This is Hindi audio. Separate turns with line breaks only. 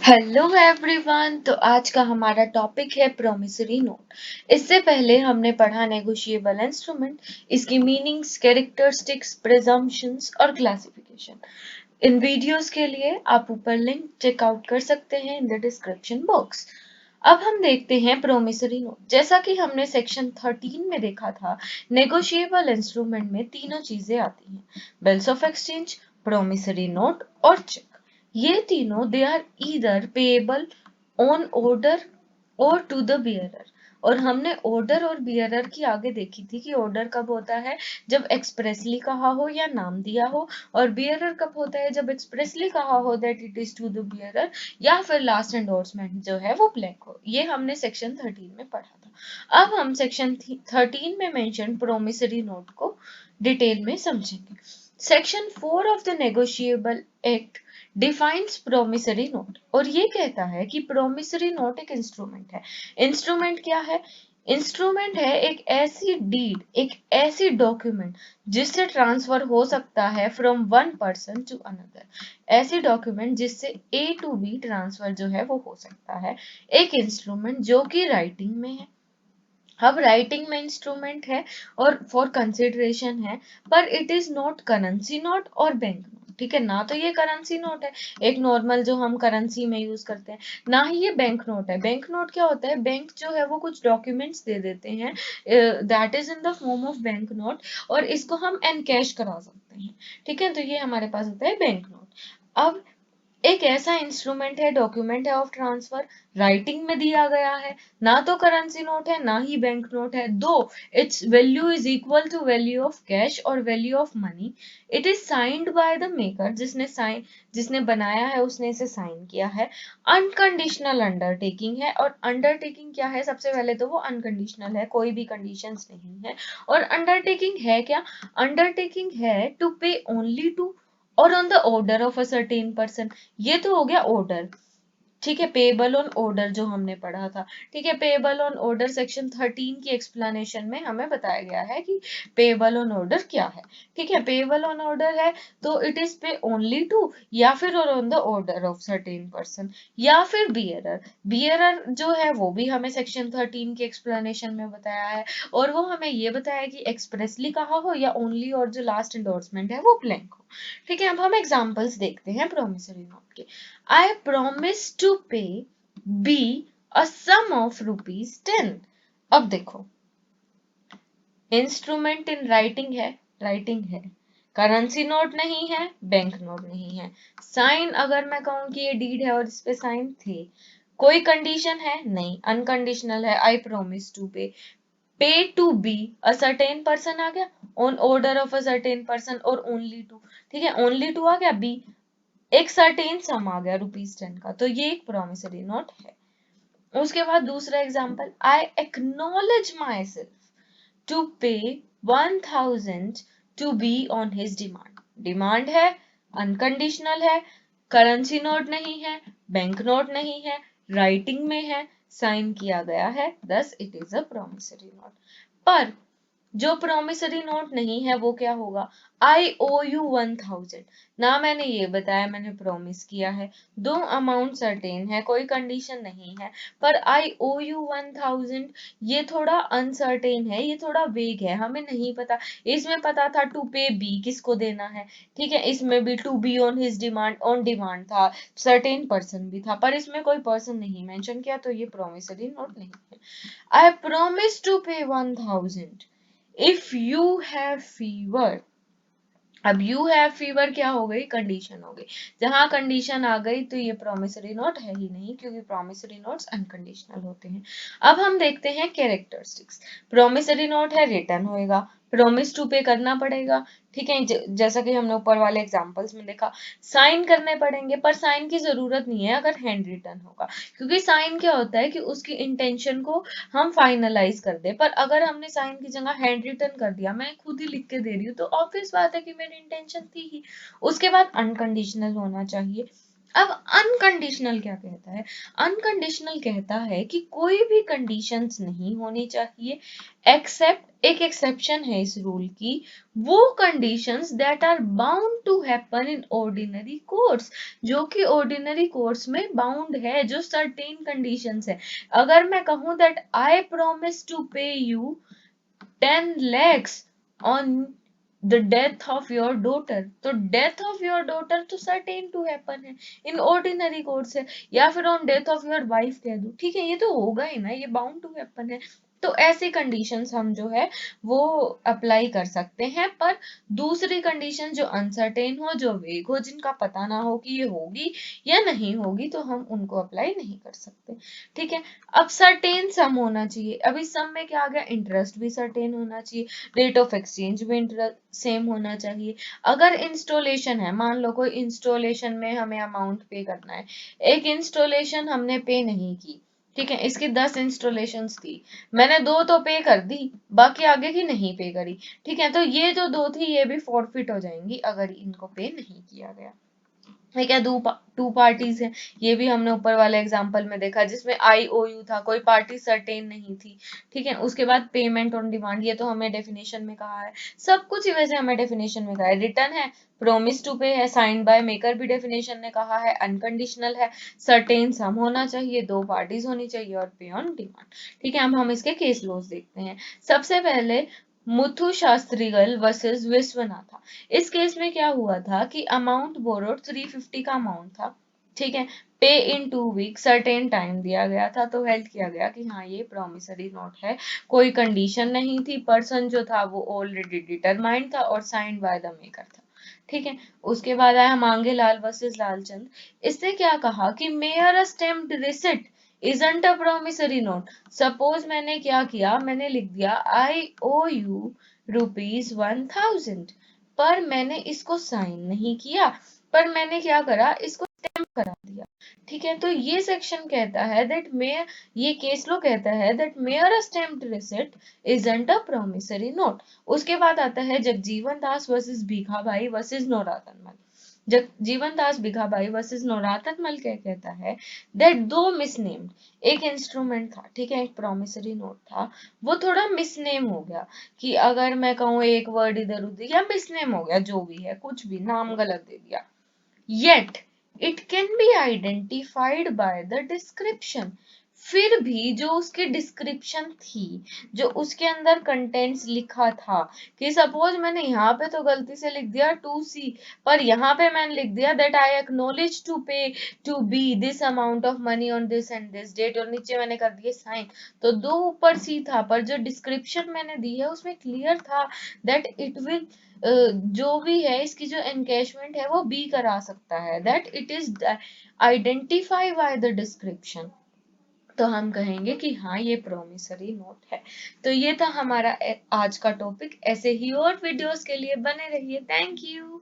Hello everyone. तो आज का हमारा टॉपिक है प्रोमिसरी नोट। इससे पहले हमने पढ़ा नेगोशिएबल इंस्ट्रूमेंट, इसकी मीनिंग्स, कैरेक्टरिस्टिक्स, प्रिजम्पशंस और क्लासिफिकेशन। इन वीडियोस के लिए आप ऊपर लिंक चेकआउट कर सकते हैं इन द डिस्क्रिप्शन बॉक्स। अब हम देखते हैं प्रोमिसरी नोट। जैसा कि हमने सेक्शन 13 में देखा था, नेगोशिएबल इंस्ट्रूमेंट में तीनों चीजें आती हैं: bills of exchange, promissory note और चेक। ये तीनों they are either payable on order और टू द बियरर। और हमने ऑर्डर और बियरर की आगे देखी थी कि ऑर्डर कब होता है जब एक्सप्रेसली कहा हो या नाम दिया हो, और बियरर कब होता है जब एक्सप्रेसली कहा हो that it is to the bearer, या फिर लास्ट एंडोर्समेंट जो है वो ब्लैंक हो। ये हमने सेक्शन 13 में पढ़ा था। अब हम सेक्शन 13 में मेंशन प्रोमिसरी नोट को डिटेल में समझेंगे। Section 4 of the negotiable act defines promissory note, और ये कहता है कि प्रोमिसरी नोट एक इंस्ट्रूमेंट है। इंस्ट्रूमेंट क्या है? इंस्ट्रूमेंट है एक ऐसी डीड, एक ऐसी डॉक्यूमेंट जिससे ट्रांसफर हो सकता है from one person to another. ऐसी डॉक्यूमेंट जिससे ए टू बी ट्रांसफर जो है वो हो सकता है। एक इंस्ट्रूमेंट जो कि राइटिंग में है। अब राइटिंग में इंस्ट्रूमेंट है और फॉर कंसिडरेशन है, पर it is not currency note और बैंक नोट। ठीक है ना, तो ये करेंसी नोट है, एक नॉर्मल जो हम करेंसी में यूज करते हैं, ना ही ये बैंक नोट है। बैंक नोट क्या होता है? बैंक जो है वो कुछ डॉक्यूमेंट्स दे देते हैं, that is in the form of bank note, और इसको हम एनकैश करा सकते हैं। ठीक है, तो ये हमारे पास होता है बैंक नोट। अब एक ऐसा इंस्ट्रूमेंट है, डॉक्यूमेंट है ऑफ ट्रांसफर, राइटिंग में दिया गया है, ना तो करेंसी नोट है ना ही बैंक नोट है, though its value is equal to value of cash और value of money. It is signed by the maker, जिसने बनाया है उसने इसे साइन किया है। अनकंडीशनल अंडरटेकिंग है, और अंडरटेकिंग क्या है? सबसे पहले तो वो अनकंडीशनल है, कोई भी कंडीशंस नहीं है। और अंडरटेकिंग है क्या? अंडरटेकिंग है टू पे ओनली टू और on the order of a certain person. ये तो हो गया ऑर्डर। ठीक है, पेएबल ऑन ऑर्डर जो हमने पढ़ा था। ठीक है, पेएबल ऑन ऑर्डर सेक्शन 13 की एक्सप्लेनेशन में हमें बताया गया है कि पेएबल ऑन ऑर्डर क्या है। ठीक है, पेएबल ऑन ऑर्डर है तो it is pay only to, या फिर और on the order of certain person, या फिर बियरर। बियरर जो है वो भी हमें सेक्शन 13 की एक्सप्लेनेशन में बताया है, और वो हमें ये बताया कि एक्सप्रेसली कहा हो या ओनली, और जो लास्ट एंडोर्समेंट है वो ब्लैंक हो। ठीक है, अब हम एग्जांपल्स देखते हैं प्रोमिसरी नोट के। I promise to pay B a sum of rupees 10। अब देखो, इंस्ट्रूमेंट इन राइटिंग है, करेंसी नोट नहीं है, बैंक नोट नहीं है। साइन अगर मैं कहूं कि ये डीड है और इस पे साइन थे, कोई कंडीशन है नहीं, अनकंडीशनल है। I promise to pay to be a certain person आ गया, on order of a certain person, और ओनली टू। ठीक है, ओनली टू आ गया, बी एक सर्टेन सम आ गया रुपीज 10 का, तो ये एक प्रोमिसरी नोट है। उसके बाद दूसरा example, I acknowledge myself to pay 1000 to be on his demand. Demand है, अनकंडीशनल है, करेंसी नोट नहीं है, बैंक नोट नहीं है, राइटिंग में है, साइन किया गया है, thus it is a promissory note. पर जो प्रोमिसरी नोट नहीं है वो क्या होगा? आई ओ यू 1000। ना मैंने ये बताया मैंने प्रॉमिस किया है, दो अमाउंट सर्टेन है, कोई कंडीशन नहीं है, पर आई ओ यू 1000 ये थोड़ा अनसर्टेन है, ये थोड़ा वेग है, हमें नहीं पता। इसमें पता था टू पे बी किसको देना है, ठीक है, इसमें भी to be on his demand, on demand था, सर्टेन पर्सन भी था, पर इसमें कोई पर्सन नहीं मेंशन किया, तो ये प्रोमिसरी नोट नहीं है। I promise to pay 1000 if you have fever. अब यू हैव फीवर क्या हो गई? कंडीशन हो गई। जहां कंडीशन आ गई तो ये प्रोमिसरी नोट है ही नहीं, क्योंकि प्रोमिसरी नोट्स अनकंडीशनल होते हैं। अब हम देखते हैं कैरेक्टरिस्टिक्स। प्रोमिसरी नोट है, रिटर्न होएगा, प्रोमिस टू पे करना पड़ेगा। ठीक है, जैसा कि हमने ऊपर वाले एग्जांपल्स में देखा, साइन करने पड़ेंगे, पर साइन की जरूरत नहीं है अगर हैंड रिटन होगा, क्योंकि साइन क्या होता है कि उसकी इंटेंशन को हम फाइनलाइज कर दे। पर अगर हमने साइन की जगह हैंड रिटन कर दिया, मैं खुद ही लिख के दे रही हूँ, तो ऑब्वियस बात है कि मेरी इंटेंशन थी ही। उसके बाद अनकंडीशनल होना चाहिए। अब अनकंडीशनल क्या कहता है? अनकंडीशनल कहता है कि कोई भी कंडीशंस नहीं होनी चाहिए एक्सेप्ट, एक एक्सेप्शन है इस रूल की, वो conditions that are bound to happen in ordinary course, जो कि ऑर्डिनरी कोर्स में बाउंड है, जो सर्टेन कंडीशंस है। अगर मैं कहूं दैट आई प्रॉमिस टू पे you 10 lakhs on the death of your daughter, तो death of your daughter तो certain to happen है, in ordinary course है, या फिर on death of your wife कह दूं, ठीक है, ये तो होगा ही ना, ये bound to happen है। तो ऐसी कंडीशंस हम जो है वो अप्लाई कर सकते हैं, पर दूसरी कंडीशन जो अनसर्टेन हो, जो वेग हो, जिनका पता ना हो कि ये होगी या नहीं होगी, तो हम उनको अप्लाई नहीं कर सकते। ठीक है, अब सर्टेन सम होना चाहिए। अब इस सम में क्या आ गया? इंटरेस्ट भी सर्टेन होना चाहिए, रेट ऑफ एक्सचेंज भी सेम होना चाहिए। अगर इंस्टॉलेशन है, मान लो कोई इंस्टॉलेशन में हमें अमाउंट पे करना है, एक इंस्टॉलेशन हमने पे नहीं की, ठीक है, इसकी 10 इंस्टॉलेशन थी, मैंने 2 तो पे कर दी, बाकी आगे की नहीं पे करी, ठीक है, तो ये जो 2 थी ये भी फॉरफिट हो जाएंगी अगर इनको पे नहीं किया गया। ठीक है, टू पार्टीज है, ये भी हमने ऊपर वाले एग्जांपल में देखा, जिसमें IOU था, कोई पार्टी सर्टेन नहीं थी, ठीक है, उसके बाद पेमेंट ऑन डिमांड, ये तो हमें डेफिनेशन में कहा है, सब कुछ वैसे हमें डेफिनेशन में कहा है, रिटर्न है, प्रोमिस टू पे है, साइन बाय मेकर भी डेफिनेशन ने कहा है, अनकंडीशनल है, सर्टेन सम होना चाहिए, 2 पार्टीज होनी चाहिए और पे ऑन डिमांड। ठीक है, अब हम इसके केस लॉज देखते हैं। सबसे पहले मुथु शास्त्रीगल वर्सेस विश्वनाथा। इस केस में क्या हुआ था कि अमाउंट बोरोड 350 का अमाउंट था, ठीक है, पे इन 2 वीक, सर्टेन टाइम दिया गया था, तो हेल्ड किया गया कि हाँ ये प्रोमिसरी नोट है, कोई कंडीशन नहीं थी, पर्सन जो था वो ऑलरेडी डिटरमाइंड था और साइंड बाय द मेकर था। ठीक है, उसके बाद आया मांगे लाल वर्सेस लालचंद। इसने क्या कहा कि mayor stamped receipt isn't a promissory note। Suppose मैंने क्या किया, मैंने लिख दिया I owe you ₹1000, पर मैंने इसको साइन नहीं किया, पर मैंने क्या करा, इसको स्टैम्प करा दिया। ठीक है, तो ये सेक्शन कहता है दैट मेयर, ये केस लो कहता है that mayor stamped receipt isn't a promissory note। उसके बाद आता है जगजीवन दास वर्सेस भीखा भाई वर्सेस नौरातन मल। जीवन दास भिखा भाई वर्सेस नौरातन मल क्या कहता है दैट दो मिसनेम्ड, एक इंस्ट्रूमेंट था, ठीक है, एक प्रोमिसरी नोट था, वो थोड़ा मिसनेम हो गया, कि अगर मैं कहूँ एक वर्ड इधर उधर या मिसनेम हो गया, जो भी है, कुछ भी नाम गलत दे दिया, yet it can be identified by the description। फिर भी जो उसकी डिस्क्रिप्शन थी, जो उसके अंदर कंटेंट्स लिखा था, कि सपोज मैंने यहाँ पे तो गलती से लिख दिया 2C, पर यहाँ पे मैंने लिख दिया that I acknowledge to pay to be this amount of money on this and this date, और नीचे मैंने कर दिए साइन, तो 2 ऊपर C था, पर जो डिस्क्रिप्शन मैंने दी है उसमें क्लियर था दैट इट विल, जो भी है इसकी जो एनकैशमेंट है वो बी करा सकता है, that it is identify by the description, तो हम कहेंगे कि हाँ ये प्रोमिसरी नोट है। तो ये था हमारा आज का टॉपिक। ऐसे ही और वीडियोस के लिए बने रहिए। Thank you.